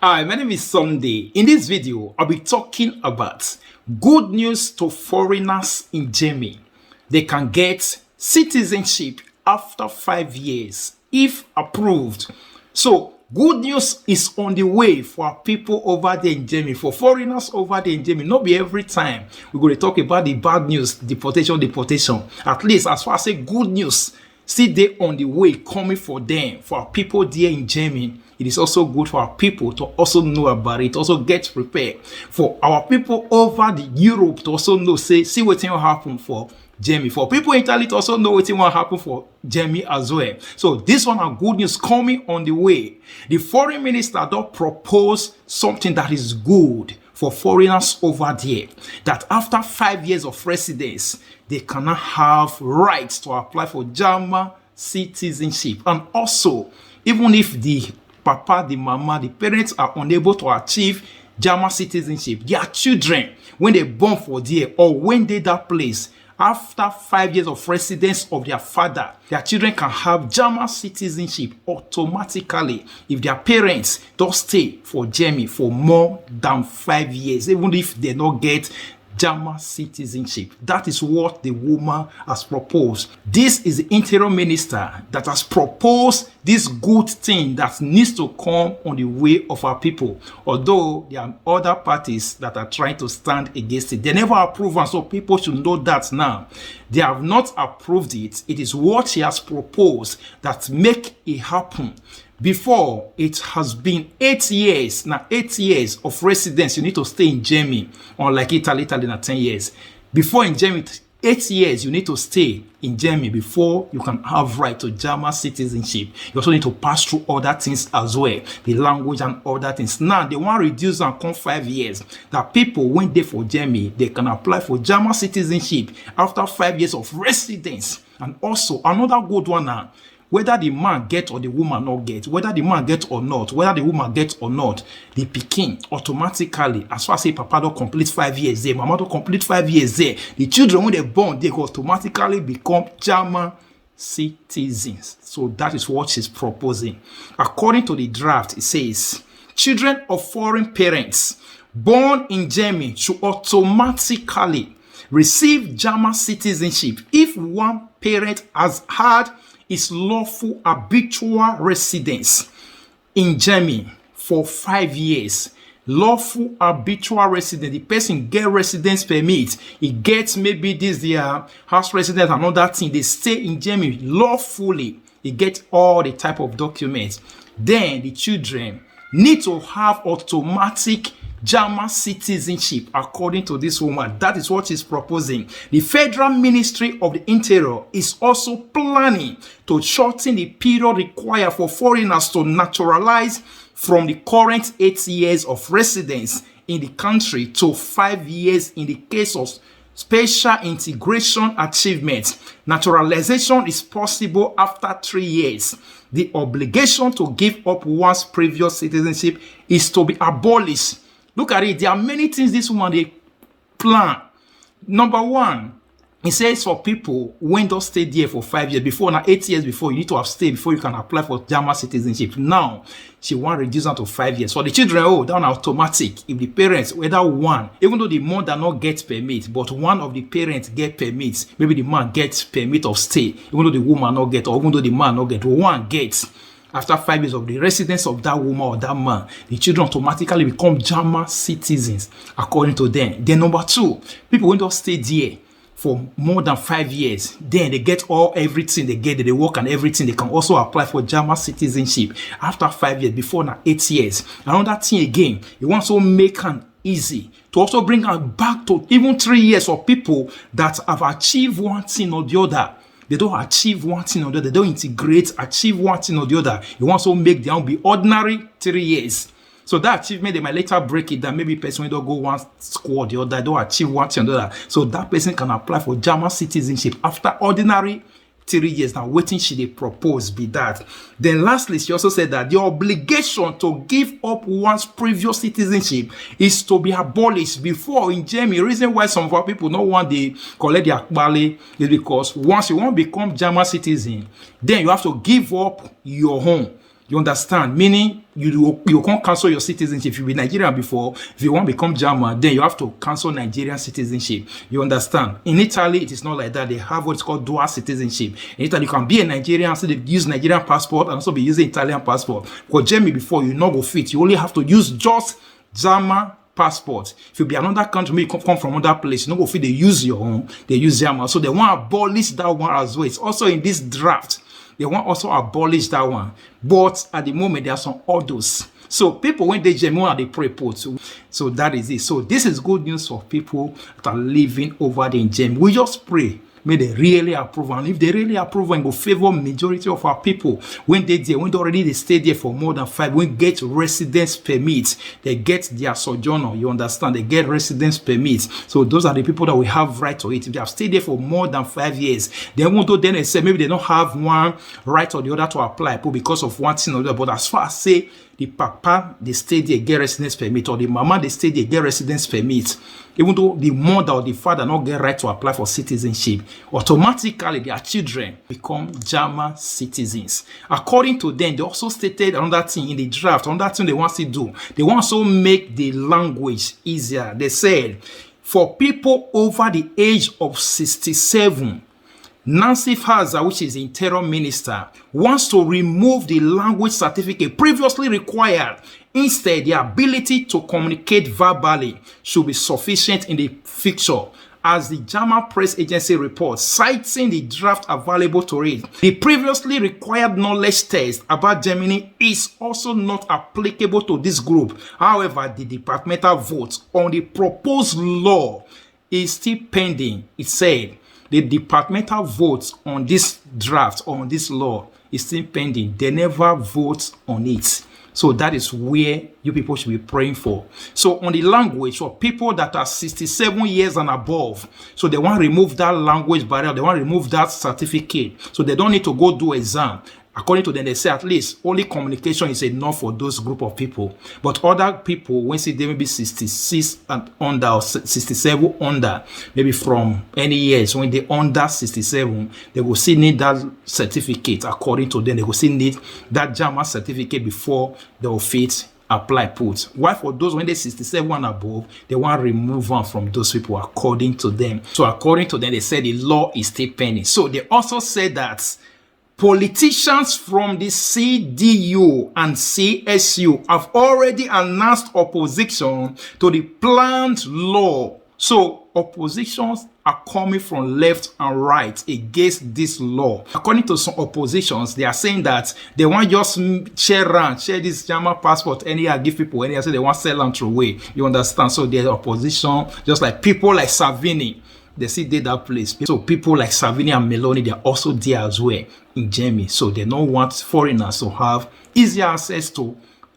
Hi, my name is Sunday. In this video, I'll be talking about good news to foreigners in Germany. They can get citizenship after 5 years if approved. So, good news is on the way for people over there in Germany, for foreigners over there in Germany. Not be every time we're going to talk about the bad news, deportation. At least as far as say good news, still they on the way coming for them, for our people there in Germany. It is also good for our people to also know about it, also get prepared. For our people over the Europe to also know, see what will happen for Germany. For people in Italy to also know what will happen for Germany as well. So this one are good news coming on the way. The foreign minister don't propose something that is good for foreigners over there, that after 5 years of residence, they cannot have rights to apply for German citizenship. And also, even if the papa, the mama, the parents are unable to achieve German citizenship, their children, when they born for there or when they that place, after 5 years of residence of their father, their children can have German citizenship automatically if their parents don't stay for Germany for more than 5 years, even if they don't get German citizenship. That is what the woman has proposed. This is the interior minister that has proposed this good thing that needs to come on the way of our people. Although there are other parties that are trying to stand against it. They never approve, and so people should know that now. They have not approved it. It is what she has proposed that make it happen. Before, it has been 8 years. Now, 8 years of residence, you need to stay in Germany. Unlike Italy now 10 years. Before in Germany, 8 years, you need to stay in Germany before you can have right to German citizenship. You also need to pass through other things as well, the language and other things. Now, they want to reduce and come 5 years. That people, when they for Germany, they can apply for German citizenship after 5 years of residence. And also, another good one now, whether the man get or the woman not get, whether the man get or not, whether the woman get or not, the pikin automatically, as far as say papa don't complete 5 years there, mama don't complete 5 years there, the children when they born, they automatically become German citizens. So that is what she's proposing. According to the draft, it says, children of foreign parents born in Germany should automatically receive German citizenship if one parent has had is lawful habitual residence in Germany for 5 years. Lawful habitual residence. The person get residence permit. He gets maybe this their house residence, another thing. They stay in Germany lawfully. He get all the type of documents. Then the children need to have automatic German citizenship according to this woman. That is what she's proposing. The Federal Ministry of the Interior is also planning to shorten the period required for foreigners to naturalize from the current 8 years of residence in the country to 5 years in the case of special integration achievements. Naturalization is possible after 3 years. The obligation to give up one's previous citizenship is to be abolished. Look at it. There are many things this woman they plan. Number one, it says for people when don't stay there for 5 years before, now 8 years before, you need to have stayed before you can apply for German citizenship. Now, she want to reduce that to 5 years. For the children, down automatic. If the parents, whether one, even though the mom does not get permit, but one of the parents get permits, maybe the man gets permit of stay, even though the woman not get, or even though the man not get, one gets. After 5 years of the residence of that woman or that man, the children automatically become German citizens according to them. Then number two, people who don't stay there for more than 5 years, then they get everything they get, they work and everything. They can also apply for German citizenship after 5 years, before now 8 years. Another thing again, you want to make an easy to also bring them back to even 3 years for people that have achieved one thing or the other. They don't achieve one thing or the other. They don't integrate, achieve one thing or the other. You want to make them be ordinary 3 years. So that achievement, they might later break it down. Maybe person will don't go one school or the other, don't achieve one thing or the other. So that person can apply for German citizenship after ordinary 3 years. Now, waiting she they propose be that. Then lastly, she also said that the obligation to give up one's previous citizenship is to be abolished. Before in Germany, reason why some of our people don't want to collect their akbali is because once you want to become German citizen, then you have to give up your home. You understand? Meaning you can't cancel your citizenship. If you be Nigerian before, if you want to become German, then you have to cancel Nigerian citizenship. You understand? In Italy, it is not like that. They have what's called dual citizenship. In Italy, you can be a Nigerian, so they use Nigerian passport and also be using Italian passport. For Germany before, you not go fit. You only have to use just German passport. If you be another country, maybe you come from another place, you know, if they use your own, they use German. So they want to abolish that one as well. It's also in this draft. They want also abolish that one. But at the moment, there are some others. So people, when they German, they pray put. So that is it. So this is good news for people that are living over there in Germany. We just pray. May they really approve, and if they really approve and go favor majority of our people when they already they stay there for more than 5, when get residence permits, they get their sojourner. You understand? They get residence permits. So those are the people that we have right to it. If they have stayed there for more than 5 years, they won't do. Then they say maybe they don't have one right or the other to apply because of one thing or the other. But as far as say the papa they stay there get residence permit, or the mama they stay there get residence permit, even though the mother or the father not get right to apply for citizenship, automatically their children become German citizens. According to them, they also stated another thing in the draft, another thing they want to do. They want to make the language easier. They said, for people over the age of 67, Nancy Faeser, which is the Interior Minister, wants to remove the language certificate previously required. Instead, the ability to communicate verbally should be sufficient in the future. As the German press agency reports, citing the draft available to it, the previously required knowledge test about Germany is also not applicable to this group. However, the departmental vote on the proposed law is still pending. It said the departmental vote on this draft, on this law, is still pending. They never vote on it. So that is where you people should be praying for. So on the language, for people that are 67 years and above, so they want to remove that language barrier, they want to remove that certificate, so they don't need to go do exam. According to them, they say at least only communication is enough for those group of people. But other people, when say they may be 66 and under or 67 under, maybe from any years, when they under 67, they will still need that certificate. According to them, they will still need that German certificate before they will fit apply put. Why for those when they're 67 and above, they want to remove one from those people according to them. So according to them, they said the law is still pending. So they also said that politicians from the CDU and CSU have already announced opposition to the planned law. So oppositions are coming from left and right against this law. According to some oppositions, they are saying that they want just share this German passport anyhow, give people anyhow, so they want sell them through away. You understand? So there's opposition, just like people like Salvini. They see that place. So people like Salvini and Meloni, they're also there as well in Germany. So they don't want foreigners to have easy access to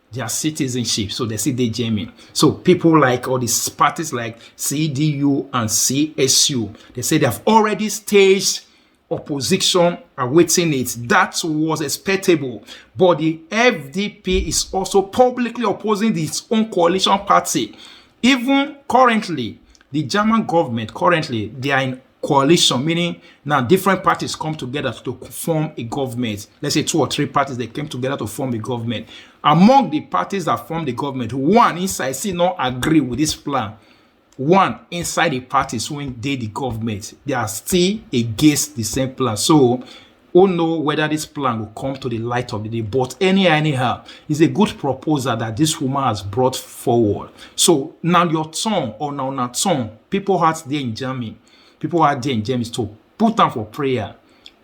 their citizenship. So they see they Germany. So people like all these parties like CDU and CSU, they say they have already staged opposition awaiting it. That was expectable. But the FDP is also publicly opposing its own coalition party. Even currently, the German government, they are in coalition, meaning now different parties come together to form a government. Let's say 2 or 3 parties, they came together to form a government. Among the parties that form the government, one inside still not agree with this plan. One inside the parties when they the government, they are still against the same plan. So who know whether this plan will come to the light of the day. But anyhow, it's a good proposal that this woman has brought forward. So now your tongue or now not tongue, people out there in Germany, to put them for prayer.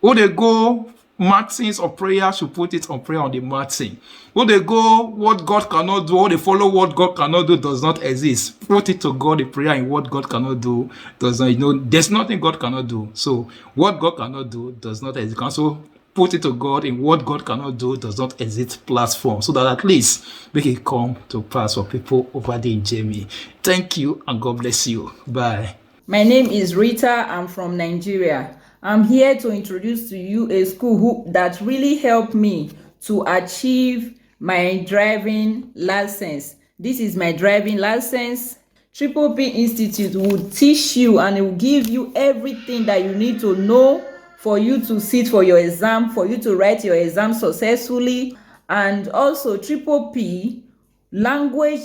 Or they go Martins of prayer, should put it on prayer on the Martin. Or they go what God cannot do, or they follow what God cannot do does not exist. Put it to God, the prayer in what God cannot do does not, there's nothing God cannot do. So what God cannot do does not exist. You can also put it to God in what God cannot do does not exist platform, so that at least we can come to pass for people over there in Germany. Thank you and God bless you. Bye. My name is Rita. I'm from Nigeria. I'm here to introduce to you a school that really helped me to achieve my driving license. This is my driving license. Triple P Institute will teach you and it will give you everything that you need to know for you to sit for your exam, for you to write your exam successfully. And also triple P, language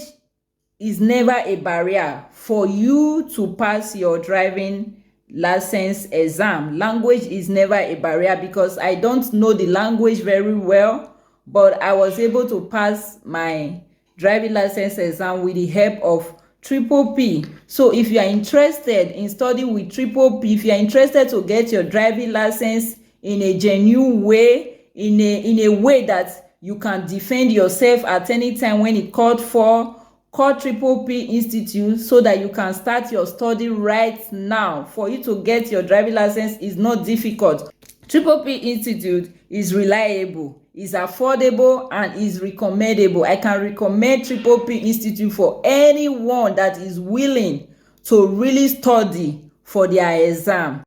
is never a barrier for you to pass your driving license exam. Language is never a barrier because I don't know the language very well, but I was able to pass my driving license exam with the help of triple P. So if you are interested in studying with triple P, if you are interested to get your driving license in a genuine way, in a way that you can defend yourself at any time when it called for, call triple P Institute so that you can start your study right now. For you to get your driving license is not difficult. Triple P Institute is reliable, is affordable, and is recommendable. I can recommend Triple P Institute for anyone that is willing to really study for their exam.